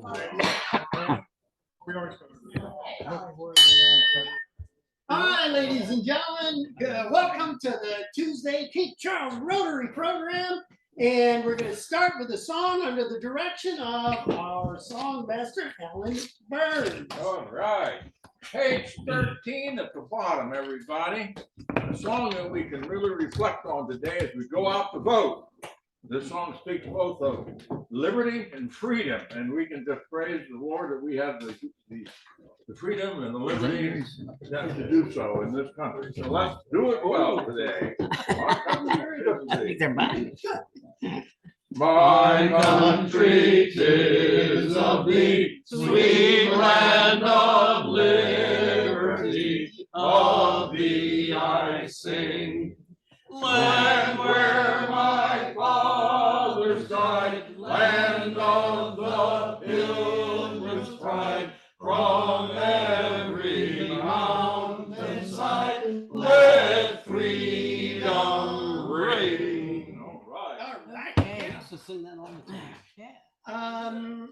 All right, ladies and gentlemen, welcome to the Tuesday King Charles Rotary program. And we're going to start with a song under the direction of our songmaster, Alan Burns. All right. Page 13 at the bottom, everybody. A song that we can really reflect on today as we go out to vote. This song speaks both of liberty and freedom, and we can just praise the Lord that we have the freedom and the liberty to do so in this country. So let's do it well today. My country 'tis of thee, sweet land of liberty, of thee I sing. Land where my fathers died, land of the pilgrim's pride, from every mountainside, let freedom ring. All right. To sing that all the time.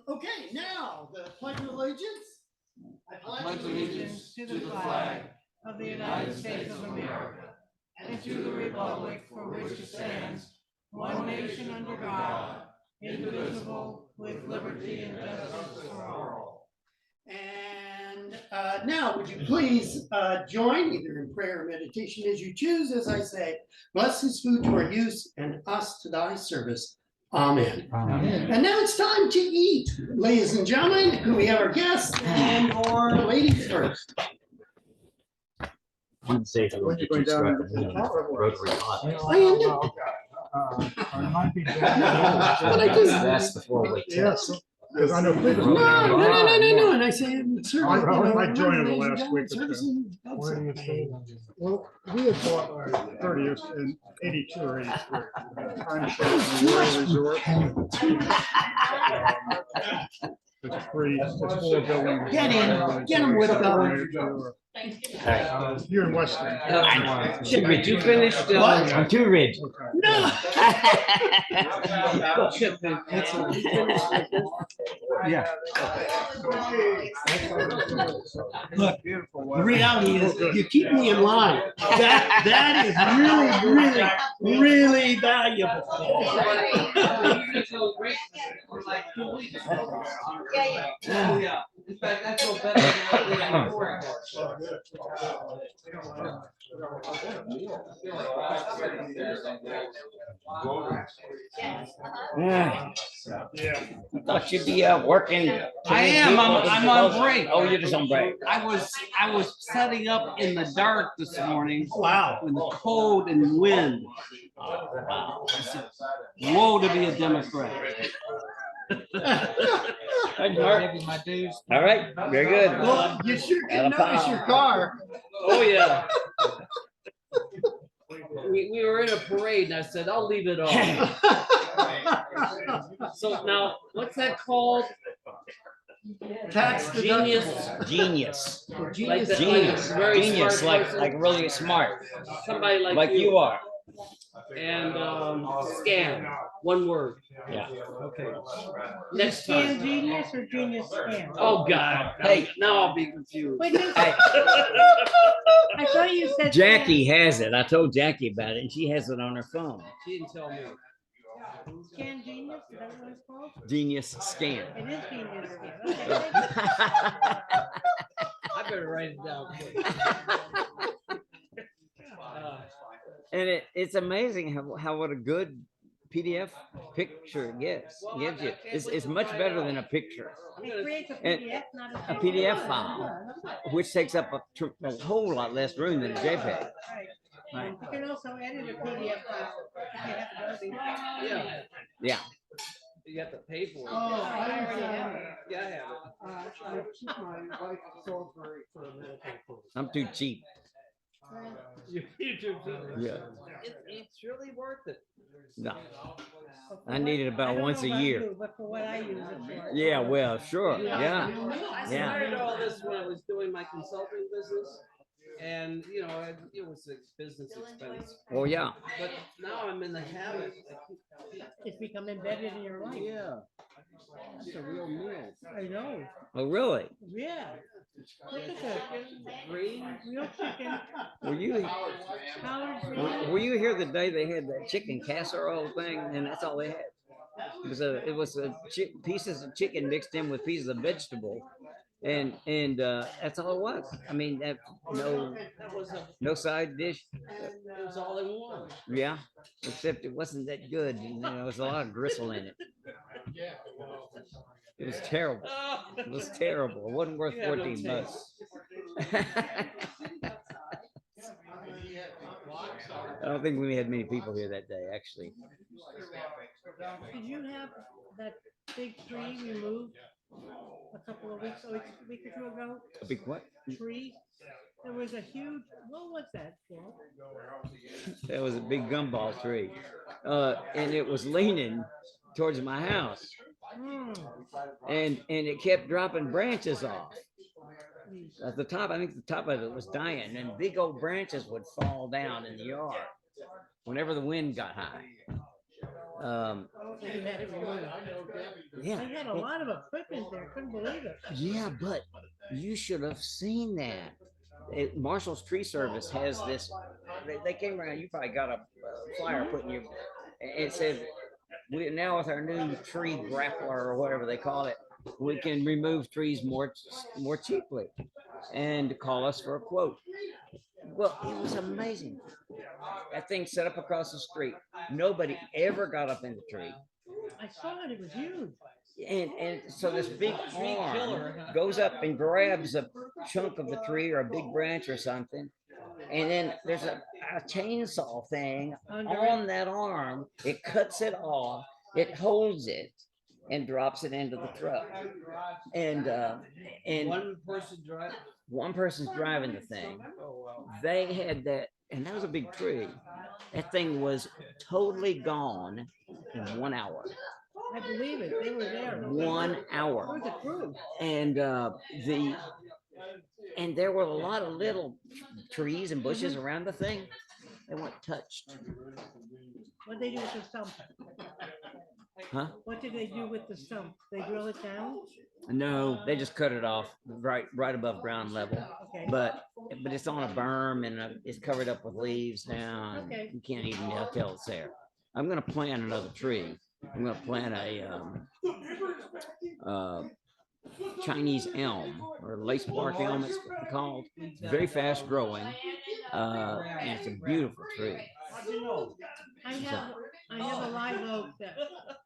Okay, now the Pledge of Allegiance. I pledge allegiance to the flag of the United States of America and to the republic for which it stands, one nation under God, indivisible, with liberty and justice for all. And now, would you please join either in prayer or meditation as you choose, as I say, bless this food to our use and us to thy service. Amen. Amen. And now it's time to eat. Ladies and gentlemen, could we have our guests and or ladies first? When you're going down Rotary hot. I am but I just That's the 4-way test. Because I know people. no. And I say, I joined the last week or two. Well, we had bought 30th in 82 or 83. Timeshare Resort. It's free. It's 4 buildings. Get him with them. Here in Western. Too rich. You finished? I'm too rich. No. Yeah. Look, the reality is you keep me in line. That is really valuable. Yeah. In fact, I feel better than before. Thought you'd be working. I am. I'm on break. Oh, you're just on break. I was setting up in the dark this morning. Wow. In the cold and wind. Wow. I said, woe to be a Democrat. All right, very good. Well, you sure can notice your car. Oh yeah. We were in a parade and I said, I'll leave it on. So now, what's that called? Tax Genius. Genius. Like that, Genius. like a very Genius. smart person. Like really smart. Somebody Like you are. And scam. One word. Yeah. Okay. Next time. Genius or genius scam? Oh God. Hey, now I'll be confused. Wait, Hey, I thought you said Jackie has it. I told Jackie about it, and she has it on her phone. She didn't tell me. Scan genius. Is that what it's called? Genius scam. It is genius scam. Okay. I better write it down. And it's amazing how what a good PDF picture gives you. It's much better than a picture. It creates a And PDF, not a PDF file, which takes up a whole lot less room than a JPEG. Right. You can also edit a PDF file if you have Adobe. Yeah. Yeah. You have to pay for it. Oh, I already have it. Yeah, I have I'm too cheap. it. Yeah. It's really worth it. No. But for I need it about I don't once know a about year. you, but for what I use it for. Yeah, well, sure. Yeah. I started all this when I was doing my consulting business. And, you know, it was a business expense. Oh, yeah. But now I'm in the habit. It's become embedded in your life. Yeah. That's a real meal. I know, Oh, really? yeah. Look at that. Green, real chicken, Were you collard were, greens. were you here the day they had that chicken casserole thing, and that's all they had? It was pieces of chicken mixed in with pieces of vegetable, and that's all it was. I mean, That was no side dish. it was all in one. Yeah, except it wasn't that good. And, there was a lot of gristle in it. It was terrible. It was terrible. It wasn't worth You have no 14 bucks. I don't think we had many people here that day, actually. Did you have that big tree removed a couple of weeks, a week or two ago? A big what? Tree? There was a huge, what was that for? That was a big gumball tree. And it was leaning towards my house. Hmm. And it kept dropping branches off. At the top, I think the top of it was dying, and big old branches would fall down in the yard whenever the wind got high. So you had it removed. Yeah. They had a lot of equipment there, couldn't believe it. Yeah, but you should have seen that. Marshall's Tree Service has this. They came around. You probably got a flyer put in your. It said, "We now with our new tree grappler or whatever they call it, we can remove trees more cheaply, and call us for a quote." Well, it was amazing. That thing set up across the street. Nobody ever got up in the tree. I saw it, it was huge. And so this big arm goes up and grabs a chunk of the tree or a big branch or something. And then there's a chainsaw thing on that arm. It cuts it off, it holds it, and drops it into the truck. And one person's driving the thing. They had that, and that was a big tree. That thing was totally gone in 1 hour. I believe it, they were there. 1 hour. Where's the crew? And there were a lot of little trees and bushes around the thing. They weren't touched. What'd they do with the stump? Huh? What did they do with the stump? They drill it down? No, they just cut it off right above ground level. Okay. But it's on a berm and it's covered up with leaves now. And Okay. you can't even tell it's there. I'm gonna plant another tree. I'm gonna plant a Chinese elm or lace bark elm, it's called. It's very fast growing, and it's a beautiful tree. I have a live oak that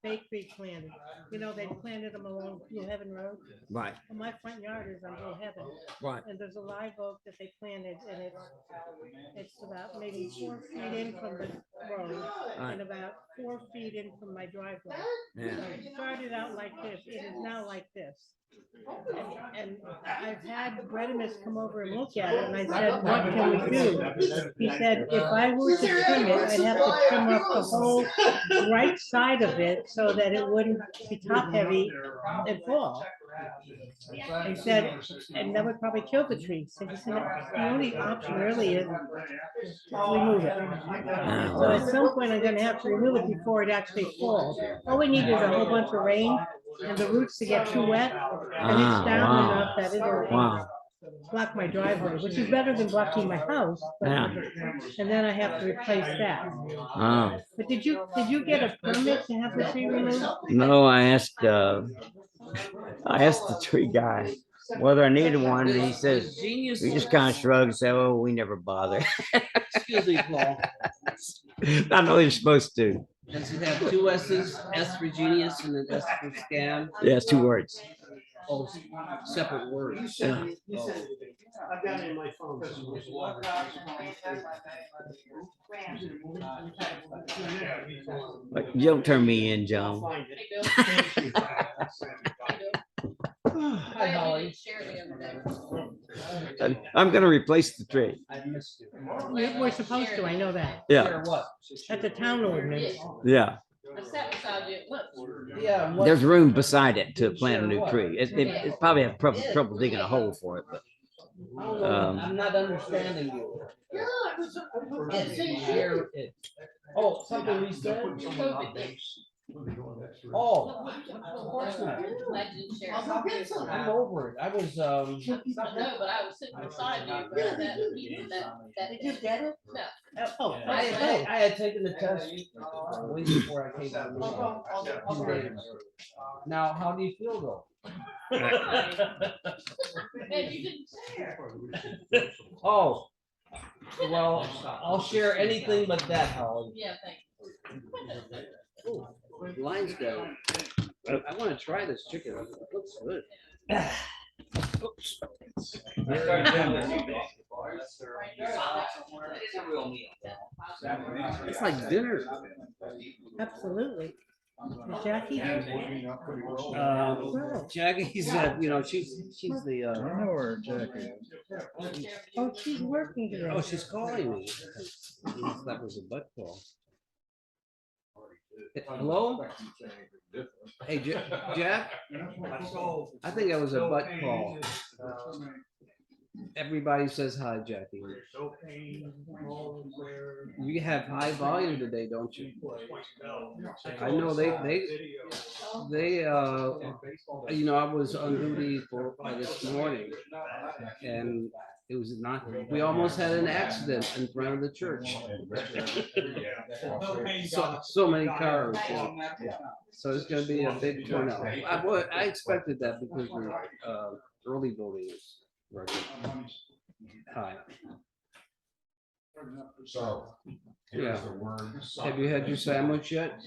Bay Creek planted. You know, they planted them along Blue Heaven Road. Right, And my front yard is on Blue Heaven. right. And there's a live oak that they planted, and it's about maybe 4 feet in from the road Right. and about 4 feet in from my driveway. Yeah. So it started out like this. It is now like this. And I've had Bredimus come over and look at it, and I said, "What can we do?" He said, "If I were to trim it, I'd have to trim off the whole right side of it so that it wouldn't be top heavy and fall." He said, and that would probably kill the tree. So he said, the only option really is to remove it. So at some point, I'm gonna have to remove it before it actually falls. All we need is a whole bunch of rain and the roots to get too wet, and it's down wow. enough that it'll Wow. block my driveway, which is better than blocking my house. but- Yeah. And then I have to replace that. Oh. But did you get a permit to have the tree removed? No, I asked the tree guy whether I needed one, and he says, he just kind of shrugged and said, "Oh, we never bother." Excuse me, Paul. I know you're supposed to. Does it have 2 S's, S for genius and an S for scam? Yeah, it's 2 words. Oh, separate words. Yeah. I've got it in my phone. But you don't turn me in, John. Hi, Holly. I'm gonna replace the tree. I missed you. We're supposed to, I know that. Yeah, Share what? That's a town ordinance. yeah. Yeah. what- There's room beside it to plant a new tree. It probably have trouble digging a hole for it, but I'm not understanding you. Share it. Oh, something we said? Oh, of course not. I'll go get some. I'm over it. I was, No, but I was sitting beside you. Yeah, That meeting, that. Did you get it? No. Oh, I had taken the test way before I came to the meeting. 2 days. Now, how do you feel though? And you didn't share. Oh, well, I'll share anything but that, Holly. Yeah, thank you. Ooh, line's down. I want to try this chicken. It looks good. Oops. It's like dinner. absolutely. Is Jackie here? Jackie's, she's the, I know where Jackie is. Oh, she's working today. oh, she's calling me. That was a butt call. Hello? Hey, Jack? I think that was a butt call. Everybody says hi, Jackie. You have high volume today, don't you? I know they, I was on duty for this morning and it was not, we almost had an accident in front of the church. So many cars. So it's gonna be a big turnout. I expected that because the early voting is record high. So, Yeah. here's the word. Have you had your sandwich yet?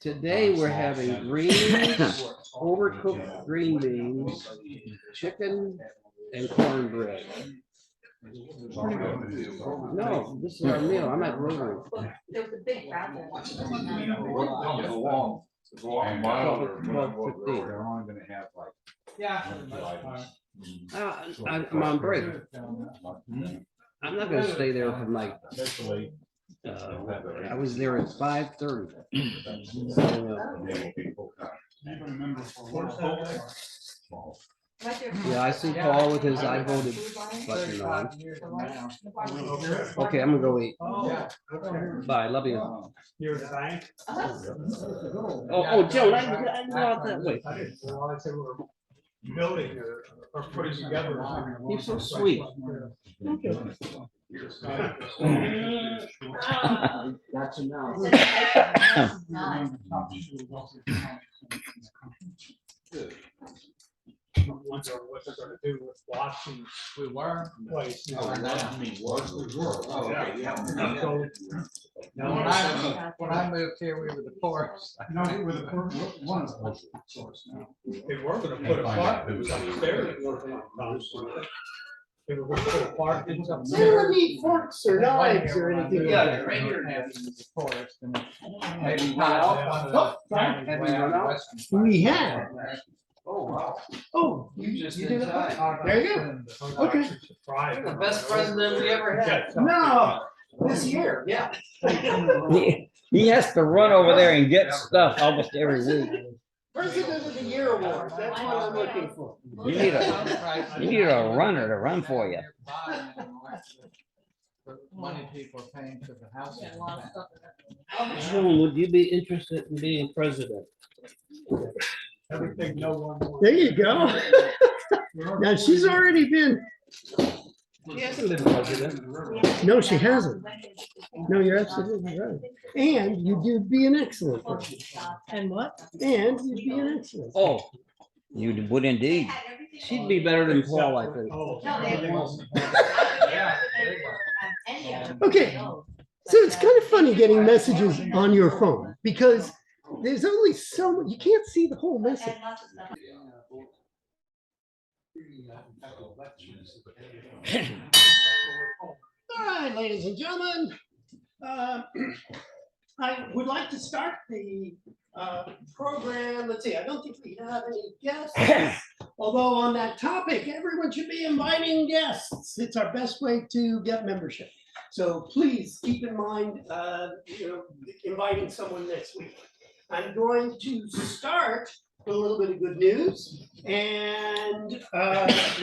Today we're having greens, overcooked green beans, chicken, and cornbread. No, this is our meal. I'm at Rotary. There was a big raffle. And while they're They're only gonna have like. I'm on break. I'm not gonna stay there from like, I was there at 5:30. Yeah, I see Paul with his I voted button on. Okay, I'm gonna go eat. Bye, love you. You're the bank? Oh, Joe, I go out that way. Building or putting together. You're so sweet. Got you now. Wonder what they're gonna do with washing. We were. Place. Oh, I mean, was, we were. Oh, okay, yeah. No, When I moved here, we were the poorest. No, we were the first, one of the source now. They were gonna put a park, it was upstairs. They were gonna put a park. It was They upstairs. don't need forks or knives or anything. Yeah, like right that. here. The forest and maybe Oh, we have. Oh, wow. Oh, You just you did it. inside. There you go. Okay. You're the best president we ever had. No, this year, yeah. He has to run over there and get stuff almost every week. President of the Year award, that's what I'm looking for. You need a runner to run for you. Money people are paying for the house. Joan, would you be interested in being president? Everything, no one. There you go. Now, she's already been, She hasn't been president. no, she hasn't. No, you're absolutely right. And you do be an excellent person. And what? And you'd be an excellent. Oh, You would indeed. she'd be better than Paul, I think. Okay, so it's kind of funny getting messages on your phone because there's only so much, you can't see the whole message. All right, ladies and gentlemen, I would like to start the program. Let's see, I don't think we have any guests. Although on that topic, everyone should be inviting guests. It's our best way to get membership. So please keep in mind, inviting someone next week. I'm going to start a little bit of good news, and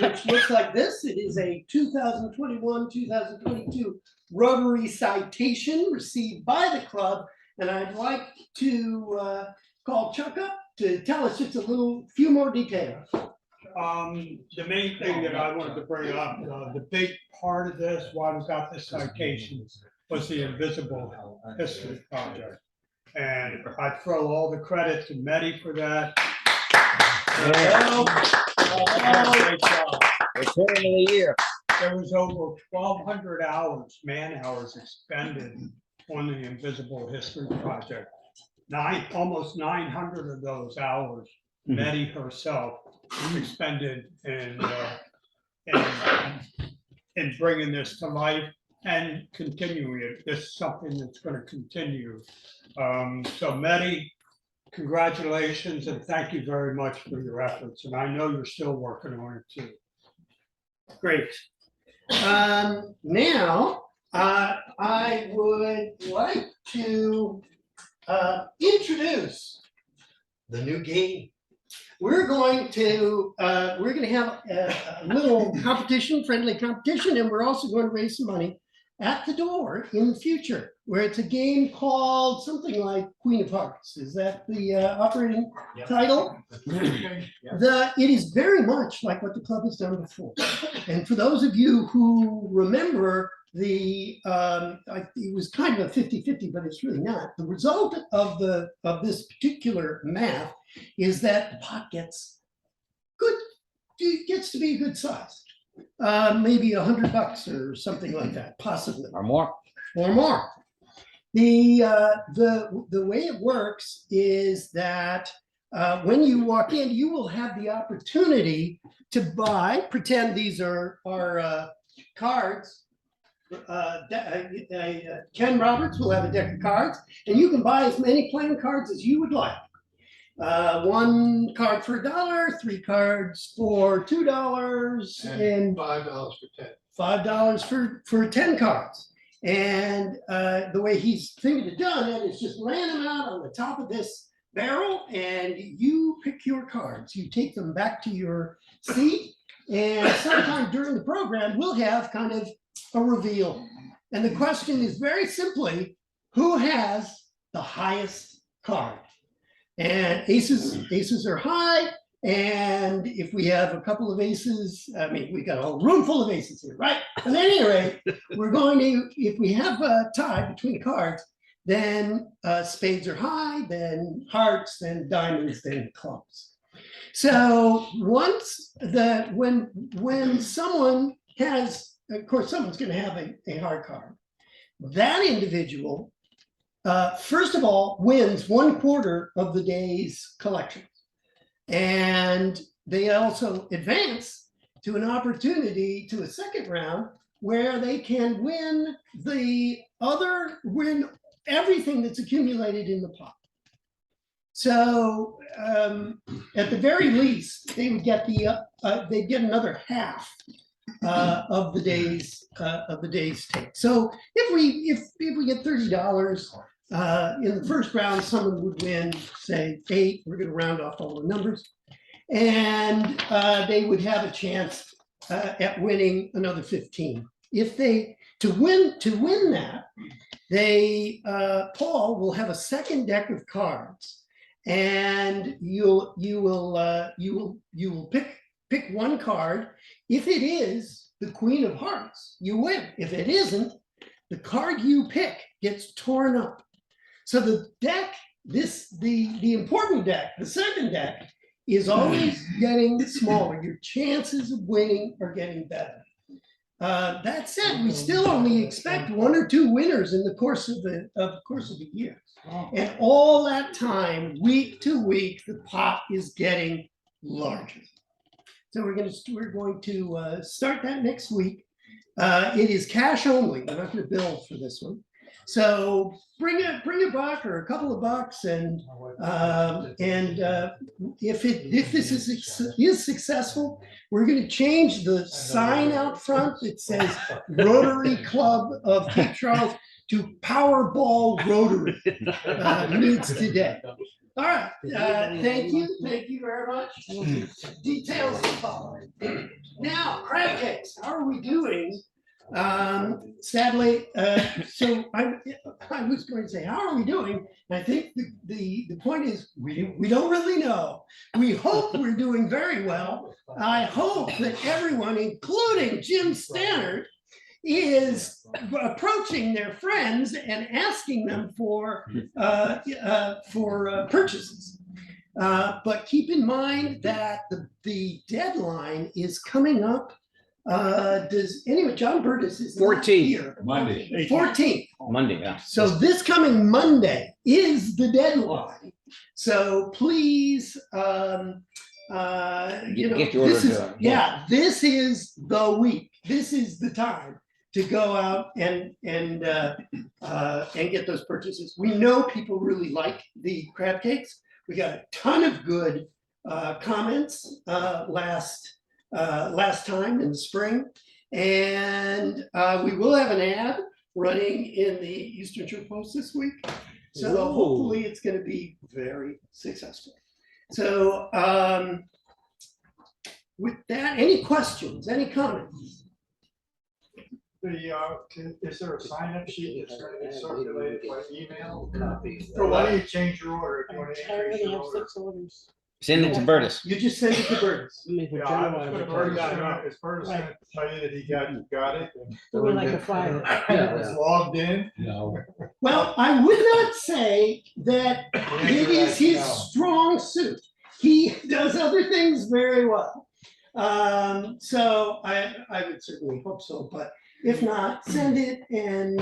which looks like this. It is a 2021-2022 Rotary citation received by the club, and I'd like to call Chuck up to tell us just a few more details. The main thing that I wanted to bring up, the big part of this, why we got this citation, was the Invisible History Project. And I throw all the credit to Medi for that. Great job. It's the year. There was over 1,200 hours, man hours expended on the Invisible History Project. Almost 900 of those hours, Medi herself expended in bringing this to life and continuing it. This is something that's going to continue. So Medi, congratulations and thank you very much for your efforts. And I know you're still working on it too. Great. Now, I would like to introduce the new game. We're going to have a little competition, friendly competition, and we're also going to raise some money at the door in the future, where it's a game called something like Queen of Hearts. Is that the operating title? It is very much like what the club has done before. And for those of you who remember, it was kind of a 50-50, but it's really not. The result of this particular math is that the pot gets to be a good size. Maybe $100 or something like that, possibly. Or more. Or more. The way it works is that when you walk in, you will have the opportunity to buy, pretend these are cards. Ken Roberts will have a deck of cards, and you can buy as many playing cards as you would like. 1 card for $1, 3 cards for $2, and $5 for 10. $5 for 10 cards. And the way he's thinking of doing it is just laying them out on the top of this barrel, and you pick your cards. You take them back to your seat, and sometime during the program, we'll have kind of a reveal. And the question is very simply, who has the highest card? And aces are high. And if we have a couple of aces, I mean, we got a whole room full of aces here, right? But at any rate, we're going to, if we have a tie between cards, then spades are high, then hearts, then diamonds, then clubs. So when someone has, of course, someone's going to have a hard card. That individual, first of all, wins 1/4 of the day's collection. And they also advance to an opportunity to a second round where they can win everything that's accumulated in the pot. So at the very least, they would get they'd get another half of the day's take. So if we get $30 in the first round, someone would win, say 8. We're going to round off all the numbers, and they would have a chance at winning another 15. If they to win that, Paul will have a second deck of cards, and you will pick one card. If it is the Queen of Hearts, you win. If it isn't, the card you pick gets torn up. So the deck, the important deck, the second deck, is always getting smaller. Your chances of winning are getting better. That said, we still only expect 1 or 2 winners in the course of the year. And all that time, week to week, the pot is getting larger. So we're going to start that next week. It is cash only. We're not going to bill for this one. So bring a buck or a couple of bucks, and if this is successful, we're going to change the sign out front that says Rotary Club of Cape Charles to Powerball Rotary needs today. All right, thank you very much. Details to follow. Now, crab cakes, how are we doing? Sadly, so I was going to say, how are we doing? And I think the point is, we don't really know. We hope we're doing very well. I hope that everyone, including Jim Stannard, is approaching their friends and asking them for purchases. But keep in mind that the deadline is coming up. John Burgess is not 14th. here. Monday. 14th. Monday, yeah. So this coming Monday is the deadline. So please, Get your order this is, done. yeah, this is the week. This is the time to go out and get those purchases. We know people really like the crab cakes. We got a ton of good comments last time in the spring, and we will have an ad running in the Eastern Shore Post this week. So Whoa. hopefully it's going to be very successful. So with that, any questions, any comments? Is there a sign-up sheet that's going to be circulated by email? Copy. Or why don't you change your order if you want to increase your order? Send it to Burtis. You just send it to Burgess. Yeah, Is Curtis going to tell you that he got it? Doing like a flyer. And it's logged in? No. Well, I would not say that it is his strong suit. He does other things very well. So I would certainly hope so, but if not, send it and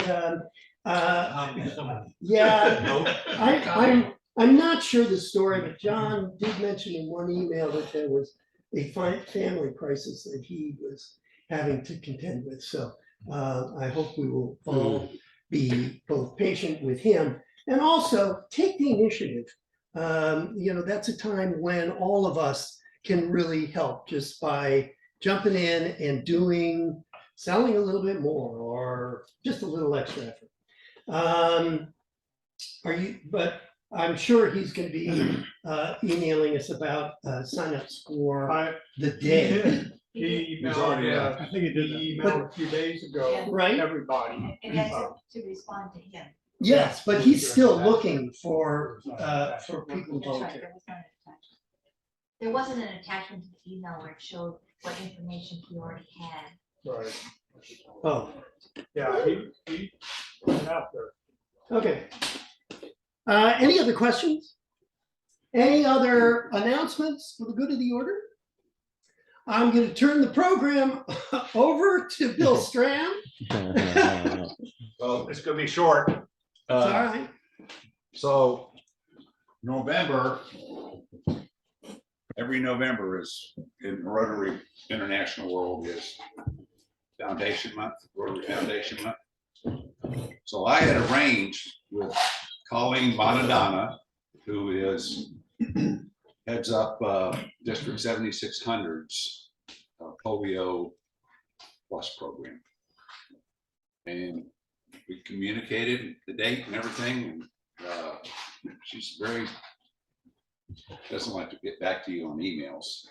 yeah, I'm not sure the story, but John did mention in one email that there was a family crisis that he was having to contend with. So I hope we will all be both patient with him and also take the initiative. That's a time when all of us can really help just by jumping in and selling a little bit more or just a little extra effort. But I'm sure he's going to be emailing us about signups for the day. He He's emailed, already out. I think he did the email a few days ago, Right? everybody. And that's to respond to him. Yes, but he's still looking for people to That's right, volunteer. there wasn't an attachment to the email where it showed what information he already had. Right. Oh, Yeah, he went out there. okay. Any other questions? Any other announcements for the good of the order? I'm going to turn the program over to Bill Stram. Well, it's gonna be short. It's all right. So November, every November is in Rotary International World is Foundation Month, Rotary Foundation Month. So I had arranged with Colleen Bonadonna, who heads up District 7600's polio plus program. And we communicated the date and everything, and she's doesn't like to get back to you on emails.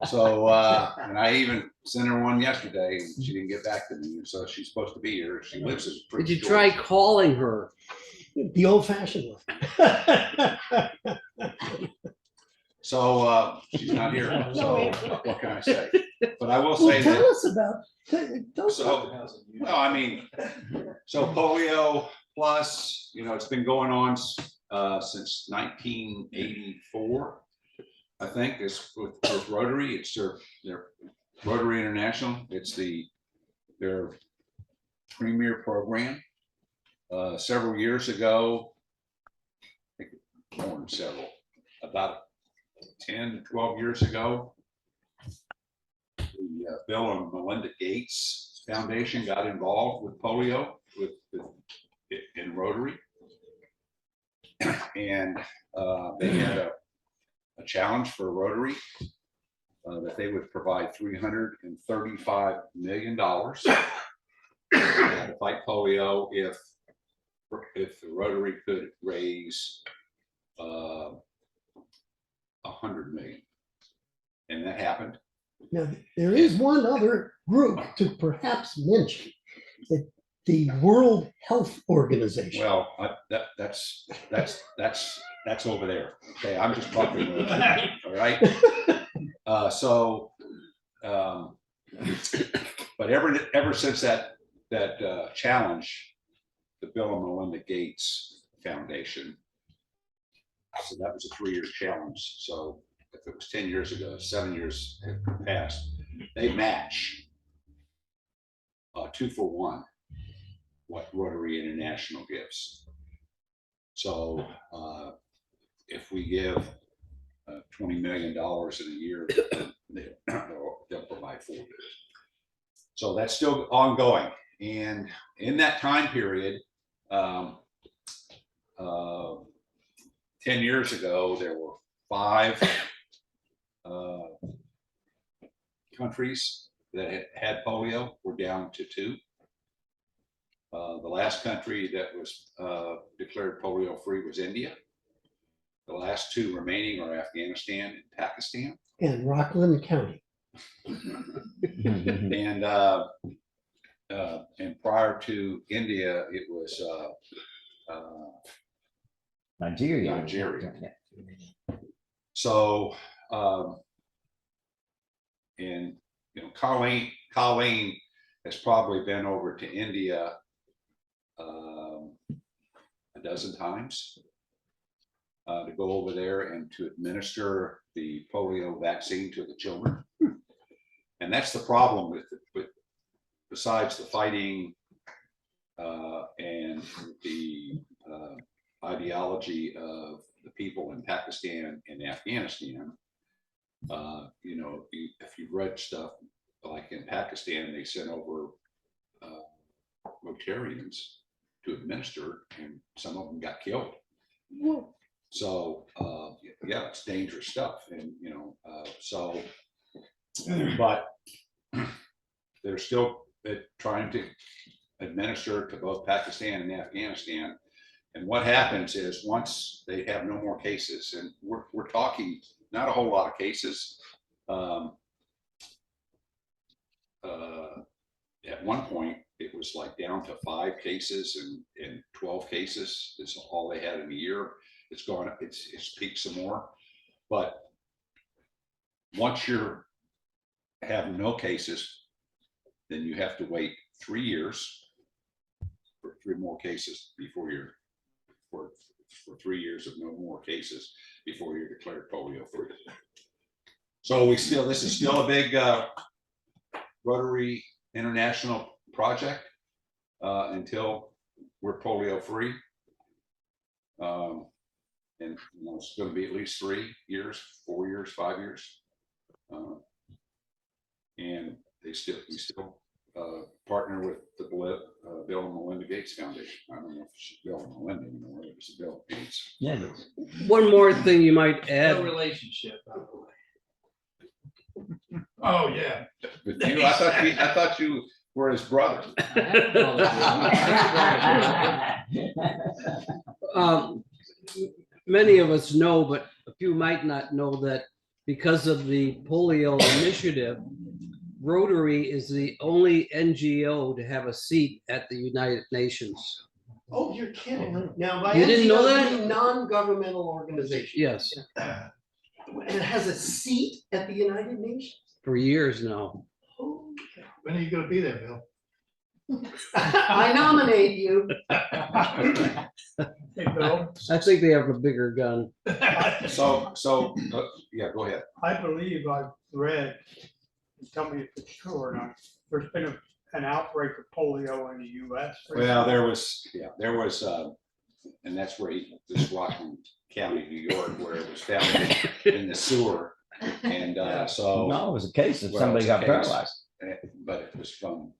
So, and I even sent her one yesterday and she didn't get back to me. So she's supposed to be here. She lives in Did Prince you George. try calling her? The old fashioned one. So she's not here. So what can I say? But I will say Well, tell that. us about. So, no, I mean, so polio plus, it's been going on since 1984. I think is with Rotary. It's their Rotary International. It's their premier program. Several years ago, I think more than several, about 10 to 12 years ago, the Bill and Melinda Gates Foundation got involved with polio in Rotary, and they had a challenge for Rotary that they would provide $335 million to fight polio if if the Rotary could raise 100 million. And that happened. Now, there is one other group to perhaps mention, the World Health Organization. Well, that's over there. Okay, I'm just talking. All right. But ever since that challenge, the Bill and Melinda Gates Foundation. So that was a 3-year challenge. So if it was 10 years ago, 7 years had passed, they match 2-for-1 what Rotary International gives. So if we give $20 million in a year, they'll provide 4 years. So that's still ongoing. And in that time period, 10 years ago, there were 5 countries that had polio. We're down to 2. The last country that was declared polio free was India. The last 2 remaining are Afghanistan and Pakistan. And Rockland County. And prior to India, it was Nigeria. So, and Colleen has probably been over to India a dozen times to go over there and to administer the polio vaccine to the children. And that's the problem with besides the fighting and the ideology of the people in Pakistan and Afghanistan. If you've read stuff like in Pakistan, they sent over Rotarians to administer, and some of them got killed. Whoa. So yeah, it's dangerous stuff, and but they're still trying to administer to both Pakistan and Afghanistan. And what happens is once they have no more cases, and we're talking not a whole lot of cases. At one point, it was like down to 5 cases and 12 cases is all they had in a year. It's gone up, it's peaked some more. But once you have no cases, then you have to wait 3 years for 3 more cases before you're for 3 years of no more cases before you're declared polio free. So this is still a big Rotary International project until we're polio free. And it's going to be at least 3 years, 4 years, 5 years. And we still partner with the Bill and Melinda Gates Foundation. I don't know if it's Bill and Melinda anymore, it's Bill Gates. Yeah. One more thing you might No add. relationship, by the way. Oh, yeah. But I thought you were his brother. Many of us know, but a few might not know that because of the polio initiative, Rotary is the only NGO to have a seat at the United Nations. Oh, you're kidding. Now, by You didn't know NGO, that? you mean non-governmental organization. Yes, And it has a seat at the United Nations. for years now. Oh, When are you gonna be there, Bill? I nominate you. Hey, Bill, I think they have a bigger gun. So yeah, go ahead. I believe I've read, tell me if it's true or not, there's been an outbreak of polio in the US. Well, there was, and that's where this Rockland County, New York, where it was found in the sewer. And so. No, it was a case of Well, somebody it's a got case. paralyzed. But it was from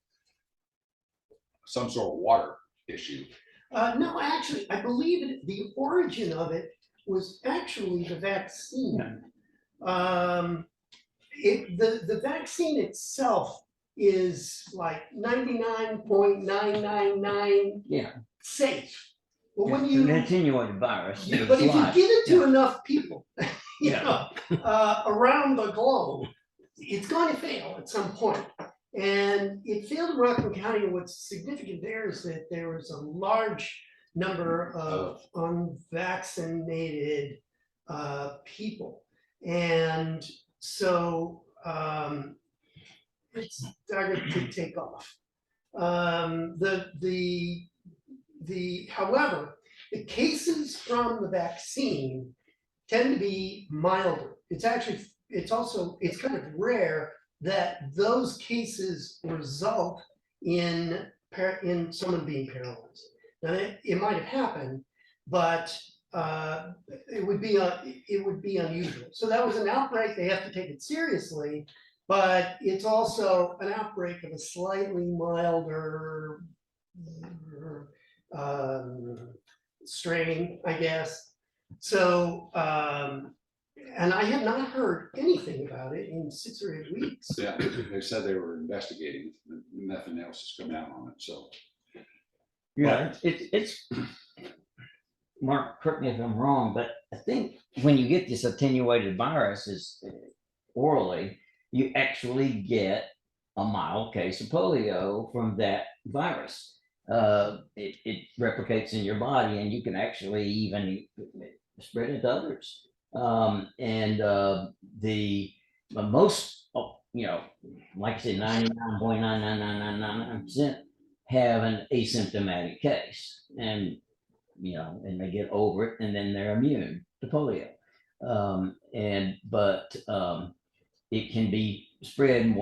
some sort of water issue. No, actually, I believe the origin of it was actually the vaccine. The vaccine itself is like 99.999 Yeah. safe. But when It's you, an attenuated virus. yeah, so but it's if you live. give it to Yeah. enough people, you Yeah. know, around the globe, it's going to fail at some point. And it failed in Rockland County. And what's significant there is that there was a large number of unvaccinated people. And so it started to take off. However, the cases from the vaccine tend to be milder. It's actually, it's kind of rare that those cases result in someone being paralyzed. Now, it might have happened, but it would be unusual. So that was an outbreak. They have to take it seriously, but it's also an outbreak of a slightly milder strain, I guess. So, and I had not heard anything about it in 6 or 8 weeks. Yeah, they said they were investigating, nothing else has come out on it, so. Yeah, it's Mark, correct me if I'm wrong, but I think when you get this attenuated viruses orally, you actually get a mild case of polio from that virus. It replicates in your body, and you can actually even spread it to others. The most, you know, like I said, 99.99999% have an asymptomatic case, and you know, and they get over it, and then they're immune to polio. It can be spread in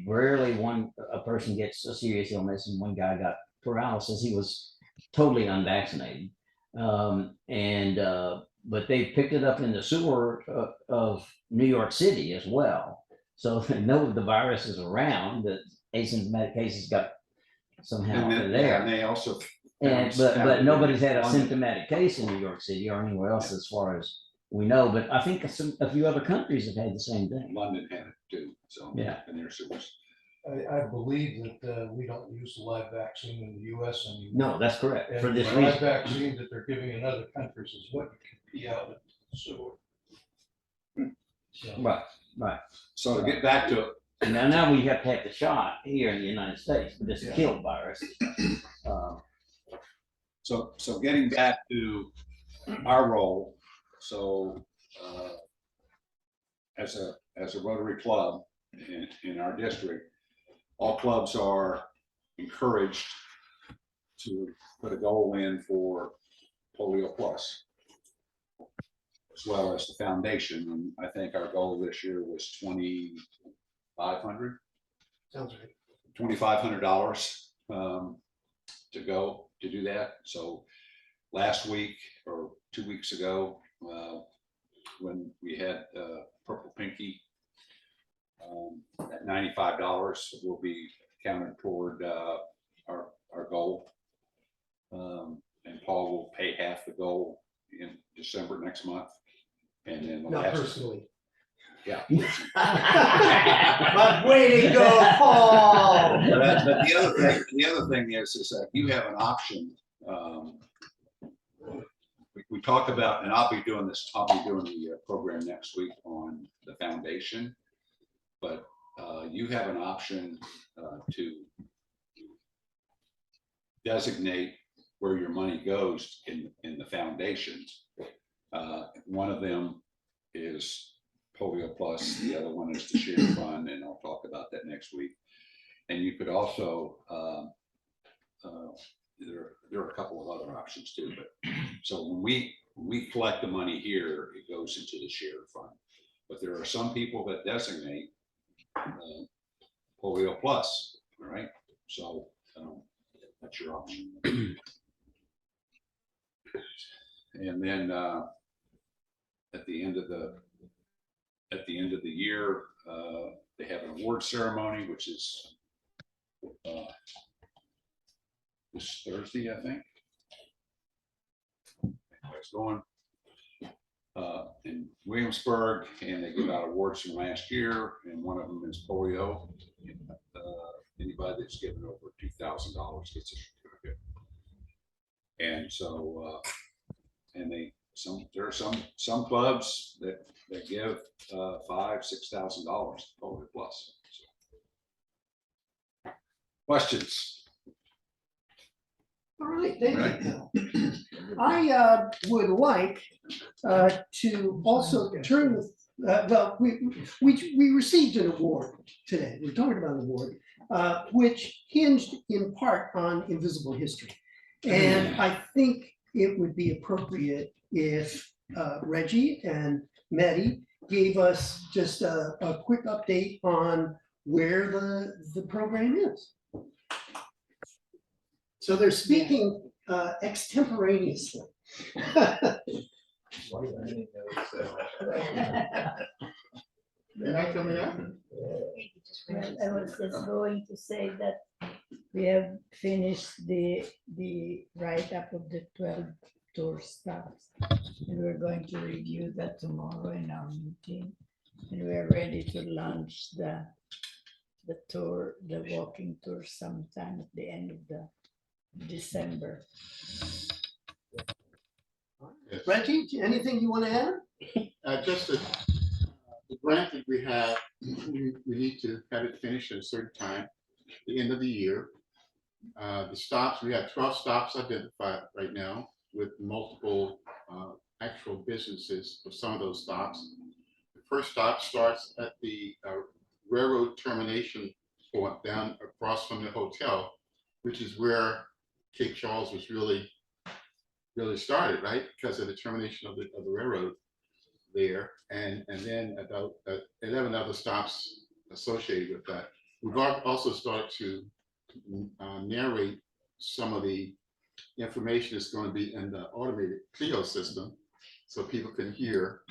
rarely a person gets a serious illness, and one guy got paralysis. He was totally unvaccinated. But they picked it up in the sewer of New York City as well. So they know the virus is around, the asymptomatic cases got somehow And then, there. and they also. But nobody's had a symptomatic case in New York City or anywhere else as far as we know. But I think a few other countries have had the same thing. London had it too, so. Yeah. And their sewers. I believe that we don't use the live vaccine in the US anymore. No, that's correct. And For this the live reason. vaccine that they're giving in other countries is what can be out in the sewer. So, Right. So to get back to it, And now we have to have the shot here in the United States for this Yeah. killed virus. so getting back to our role, so as a Rotary club in our district, all clubs are encouraged to put a goal in for Polio Plus, as well as the foundation. And I think our goal this year was $2,500. Sounds right. $2,500 to go to do that. So last week or 2 weeks ago, when we had Purple Pinky, at $95 will be counted toward our goal. And Paul will pay half the goal in December next month. And then Not personally. Yeah. But way to go, Paul. But the other thing is that you have an option. We talked about, and I'll be doing the program next week on the foundation, but you have an option to designate where your money goes in the foundations. One of them is Polio Plus, the other one is the share fund, and I'll talk about that next week. And you could also, there are a couple of other options too, but so when we collect the money here, it goes into the share fund. But there are some people that designate Polio Plus, all right? So that's your option. And then at the end of the year, they have an award ceremony, which is this Thursday, I think. It's going in Williamsburg, and they give out awards from last year, and one of them is polio. Anybody that's given over $2,000 gets a certificate. And so, and there are some clubs that give $5,000-6,000 Polio Plus. So. Questions? All right, thank you. I would like to also turn, well, we received an award today. We're talking about an award, which hinged in part on invisible history. And I think it would be appropriate if Reggie and Mehdi gave us just a quick update on where the program is. So they're speaking extemporaneously. Coming up? Well, I was just going to say that we have finished the write-up of the 12 tour stops. And we're going to review that tomorrow in our meeting. And we're ready to launch the tour, the walking tour sometime at the end of the December. Reggie, anything you want to add? Just the grant that we have, we need to have it finished at a certain time, the end of the year. The stops, we have 12 stops identified right now with multiple actual businesses for some of those stops. The first stop starts at the railroad termination point down across from the hotel, which is where Cape Charles was really started, right? Because of the termination of the railroad there. And then about 11 other stops associated with that. We've also started to narrate some of the information that's going to be in the automated Clio system so people can hear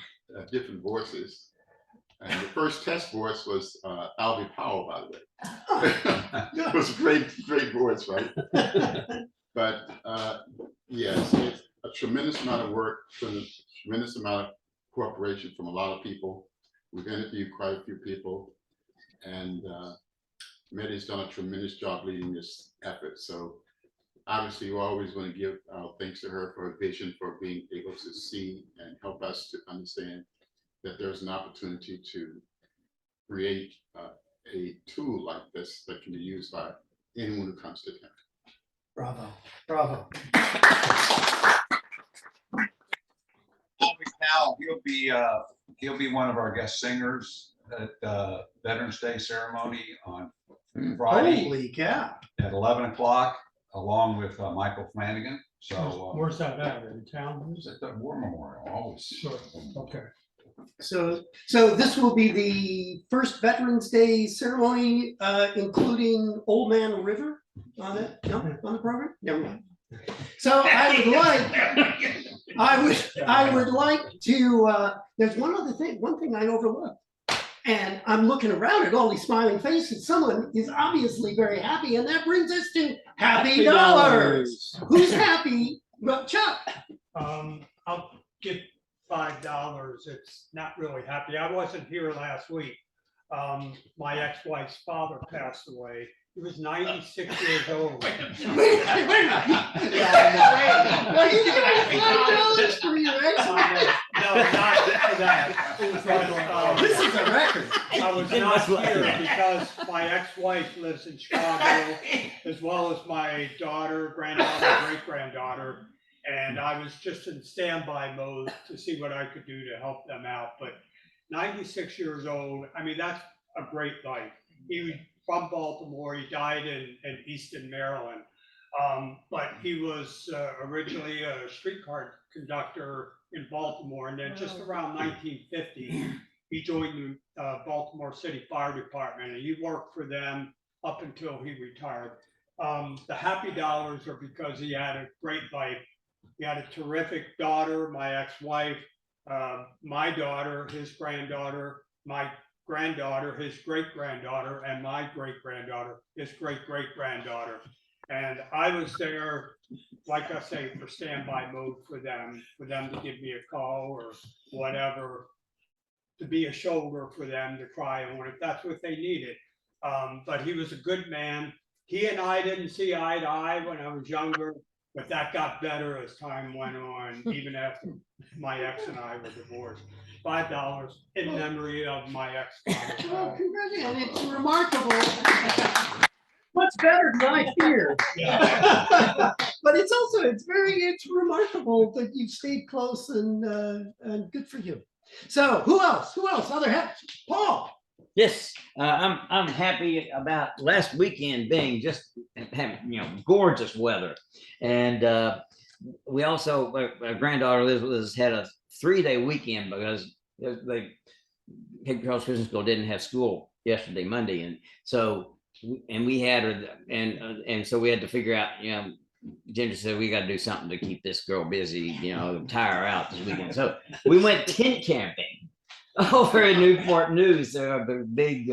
different voices. And the first test voice was Albie Powell, by the way. It was a great voice, right? But yes, it's a tremendous amount of work, a tremendous amount of cooperation from a lot of people. We've interviewed quite a few people, and Mehdi's done a tremendous job leading this effort. So obviously, we're always going to give thanks to her for her vision, for being able to see and help us to understand that there's an opportunity to create a tool like this that can be used by anyone who comes to town. Bravo, bravo. Now he'll be one of our guest singers at Veterans Day ceremony on Friday. Holy cow. At 11 o'clock, along with Michael Flanagan. So Where's that at, in town? it's at the War Memorial, always. Sure, okay. So this will be the first Veterans Day ceremony, including Old Man River on it, no, on the program? Never mind. So I would like to, there's one thing I overlooked. And I'm looking around at all these smiling faces. Someone is obviously very happy, and that brings us to Happy Dollars. Who's happy? Well, Chuck. I'll give $5. It's not really happy. I wasn't here last week. My ex-wife's father passed away. He was 96 years old. Wait a minute. Well, you get $5 for your ex-wife. No, not for that. This is a record. I was not here because my ex-wife lives in Chicago, as well as my daughter, granddaughter, great-granddaughter. And I was just in standby mode to see what I could do to help them out. But 96 years old, I mean, that's a great life. He was from Baltimore. He died in Easton, Maryland. But he was originally a streetcar conductor in Baltimore. And then just around 1950, he joined the Baltimore City Fire Department. And he worked for them up until he retired. The Happy Dollars are because he had a great life. He had a terrific daughter, my ex-wife, my daughter, his granddaughter, my granddaughter, his great-granddaughter, and my great-granddaughter, his great-great-granddaughter. And I was there, like I say, for standby mode for them to give me a call or whatever, to be a shoulder for them to cry on if that's what they needed. But he was a good man. He and I didn't see eye to eye when I was younger. But that got better as time went on, even after my ex and I were divorced. $5 in memory of my ex. Well, congratulations, it's remarkable. Much better than I feared. But it's also, it's remarkable that you've stayed close and good for you. So who else? Other half, Paul. Yes, I'm happy about last weekend being just having, gorgeous weather. And we also, my granddaughter Elizabeth has had a 3-day weekend because Cape Charles Christian School didn't have school yesterday, Monday. And so, we had her, and so we had to figure out, Ginger said, we got to do something to keep this girl busy, tire her out this weekend. So we went tent camping over in Newport News, the big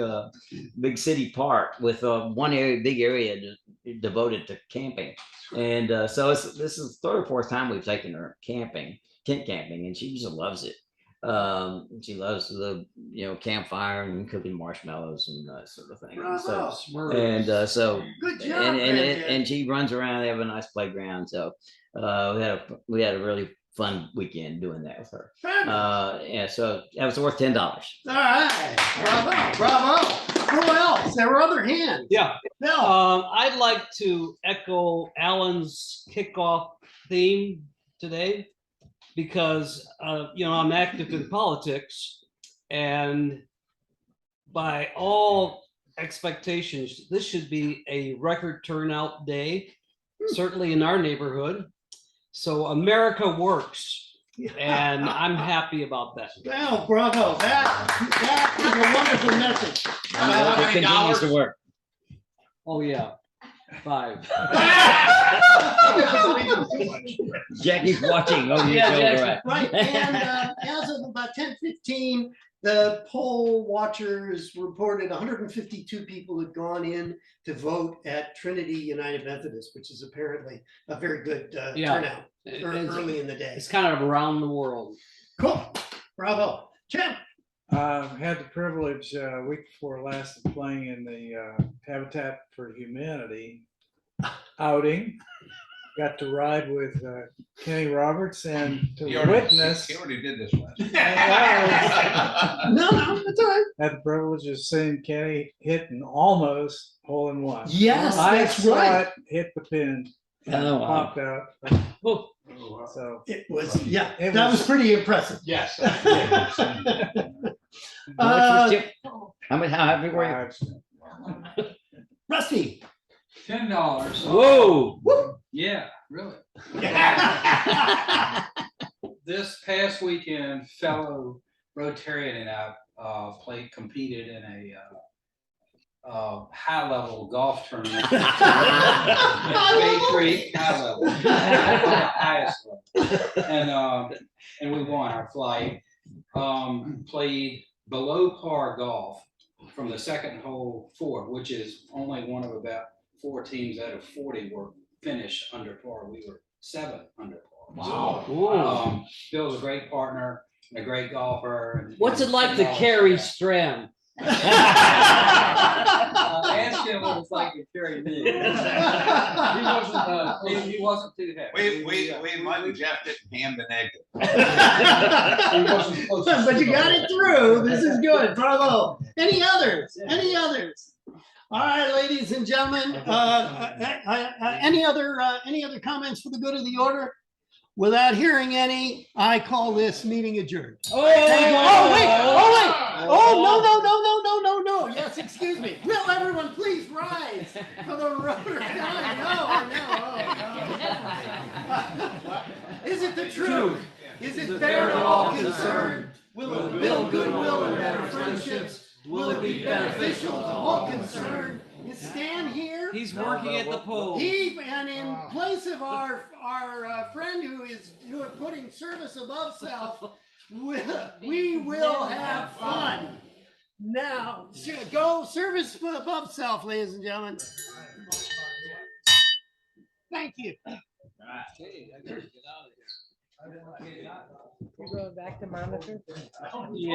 city park with one big area devoted to camping. And so this is the third or fourth time we've taken her tent camping, and she just loves it. She loves the campfire and cooking marshmallows and that sort of thing. So Good job, and she runs around. They have a nice playground. So we had a really fun weekend doing that with her. So that was worth $10. All right, bravo. Who else? There were other hands. Yeah. No. I'd like to echo Alan's kickoff theme today because, I'm active in politics, and by all expectations, this should be a record turnout day, certainly in our neighborhood. So America works, and I'm happy about that. Well, bravo. That is a wonderful message. It continues to work. Oh, yeah. 5. Jackie's watching over your shoulder. Right. And as of about 10:15, the poll watchers reported 152 people had gone in to vote at Trinity United Methodist, which is apparently a very good turnout early in the day. It's kind of around the world. Cool. Bravo. Chip. Had the privilege week before last of playing in the Habitat for Humanity outing. Got to ride with Kenny Roberts and to witness. He already did this one. No, that's all right. Had the privilege of seeing Kenny hit an almost hole in one. Yes, I that's saw right. it hit the pin. Oh, wow. Popped out. Oh, So it was, that was pretty impressive. Yes. How happy were you? Rusty. $10. Whoa. Yeah, really. This past weekend, fellow Rotarian and I competed in a high-level golf tournament. Bay Creek, high level, highest level, and we won our flight. Played below par golf from the second hole forward, which is only one of about 4 teams out of 40 were finished under par. We were 7 under par. Wow. So, Bill's a great partner and a great golfer. What's it like to carry Strand? Ask him what it's like to carry me. He wasn't too happy. We invited Jeff didn't hand the egg. But you got it through. This is good. Bravo. Any others? All right, ladies and gentlemen. Any other comments for the good of the order? Without hearing any, I call this meeting adjourned. Oh, wait. No. Yes, excuse me. Will everyone please rise for the Rotary? No. Is it the truth? Is it fair to all concerned? Will it build goodwill and better friendships? Will it be beneficial to all concerned? Is Stan here? He's working at the poll. And in place of our friend who is putting service above self, we will have fun. Now, go service above self, ladies and gentlemen. Thank you. You're going back to monitor? Yeah.